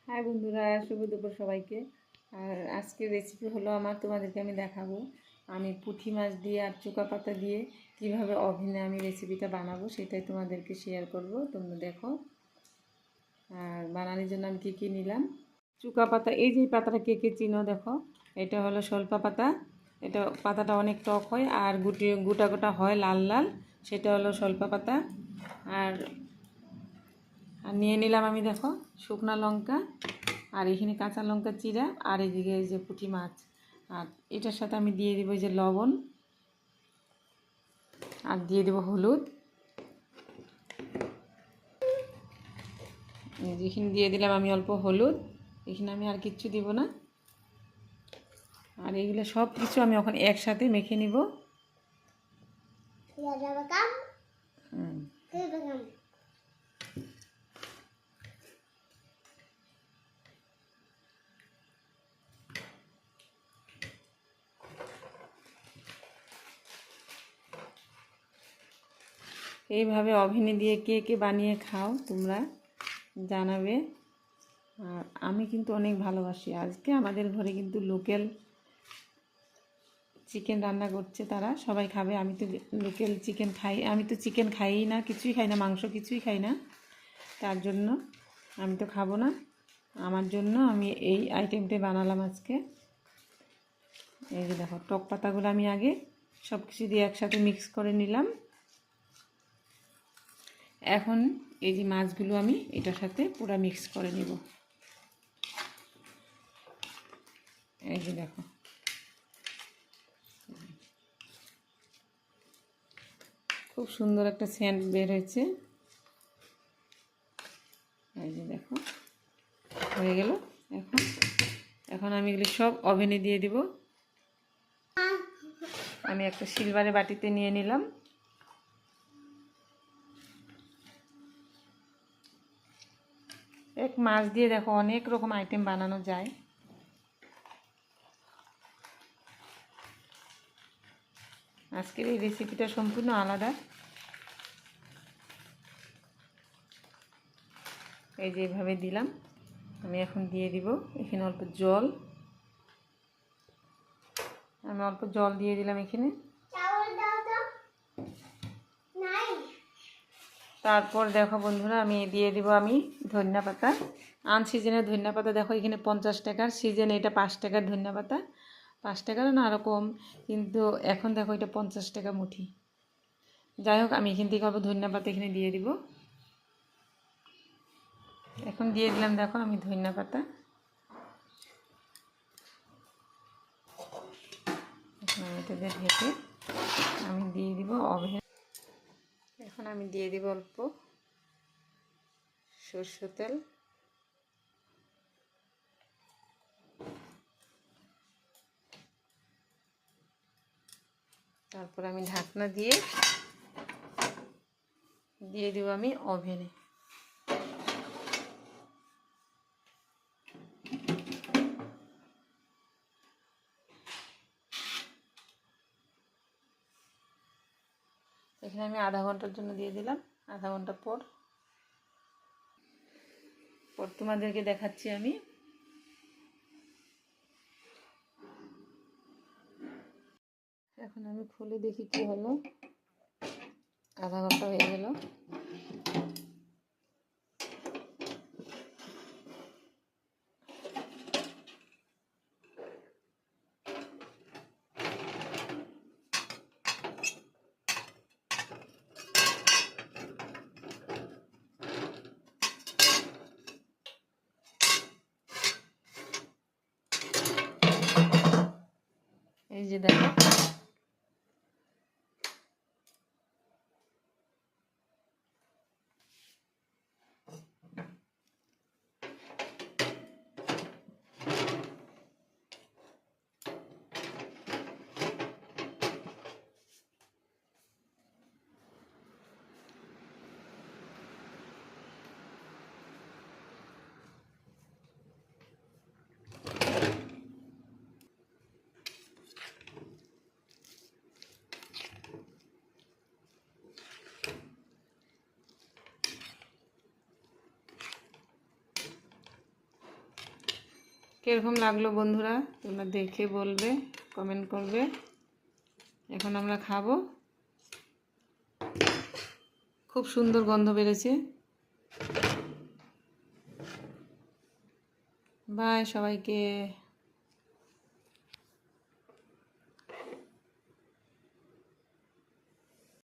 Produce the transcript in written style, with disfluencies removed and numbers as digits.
High বন্ধুরা, শুভ দুপুর সবাইকে। আর আজকের রেসিপি হলো তোমাদেরকে আমি দেখাবো আমি পুঁটি মাছ দিয়ে আর চুকা পাতা দিয়ে কিভাবে ওভেনে আমি রেসিপিটা বানাবো, সেটাই তোমাদেরকে শেয়ার করব। তোমরা দেখো। আর বানানোর জন্য আমি কী নিলাম। চুকা পাতা, এই যে পাতাটা কে চিনো দেখো, এটা হলো সলপা পাতা। এটা পাতাটা অনেক টক হয় আর গোটা গোটা হয় লাল লাল, সেটা হলো সলপা পাতা। আর নিয়ে নিলাম আমি দেখো শুকনো লঙ্কা, আর এখানে কাঁচা লঙ্কা চিরা, আর এদিকে এই যে পুঁটি মাছ। আর এটার সাথে আমি দিয়ে দেবো যে লবণ, আর দিয়ে দেবো হলুদ। যেখানে দিয়ে দিলাম আমি অল্প হলুদ, এখানে আমি আর কিচ্ছু দিব না। আর এগুলো সব কিছু আমি এখন একসাথে মেখে নিব। এইভাবে ওভেনে দিয়ে কে বানিয়ে খাও তোমরা জানাবে। আর আমি কিন্তু অনেক ভালোবাসি। আজকে আমাদের ঘরে কিন্তু লোকাল চিকেন রান্না করছে, তারা সবাই খাবে। আমি তো লোকাল চিকেন খাই, আমি তো চিকেন খাই না, কিছুই খাই না, মাংস কিছুই খাই না। তার জন্য আমি তো খাবো না। আমার জন্য আমি এই আইটেমটা বানালাম আজকে। এই যে দেখো, টক পাতাগুলো আমি আগে সব কিছু দিয়ে একসাথে মিক্স করে নিলাম। এখন এই যে মাছগুলো আমি এটার সাথে পুরো মিক্স করে নিব। এই যে দেখো, খুব সুন্দর একটা সেন্ট বের হয়েছে। এই যে দেখো, হয়ে গেল। এখন আমি এগুলি সব ওভেনে দিয়ে দিব। আমি একটা সিলভারের বাটিতে নিয়ে নিলাম। এক মাছ দিয়ে দেখো অনেক রকম আইটেম বানানো যায়। আজকের এই রেসিপিটা সম্পূর্ণ আলাদা। এই যে এভাবে দিলাম। আমি এখন দিয়ে দিব এখানে অল্প জল। আমি অল্প জল দিয়ে দিলাম এখানে। তারপর দেখো বন্ধুরা, আমি দিয়ে দিব আমি ধনিয়া পাতা। আনসিজনের ধনিয়া পাতা দেখো এখানে 50 টাকার, সিজনে এটা 5 টাকার ধনিয়া পাতা। 5 টাকারও না আরও কম, কিন্তু এখন দেখো এটা 50 টাকা মুঠি। যাই হোক, আমি এখান থেকে অল্প ধনিয়া পাতা এখানে দিয়ে দিব। এখন দিয়ে দিলাম দেখো আমি ধনিয়া পাতা। এটা দিয়ে ঢেকে আমি দিয়ে দিব ওভেন। এখন আমি দিয়ে দিব অল্প সরষের তেল। তারপর আমি ঢাকনা দিয়ে দিব আমি ওভেনে। এখানে আমি আধা ঘন্টার জন্য দিয়ে দিলাম। আধা ঘন্টা পর তোমাদেরকে দেখাচ্ছি আমি। এখন আমি খুলে দেখি কি হলো। আধা ঘন্টা হয়ে গেল। এই যে দেখো, কীরকম লাগলো বন্ধুরা তোমরা দেখে বলবে, কমেন্ট করবে। এখন আমরা খাবো। খুব সুন্দর গন্ধ বেরোছে। বাই সবাইকে।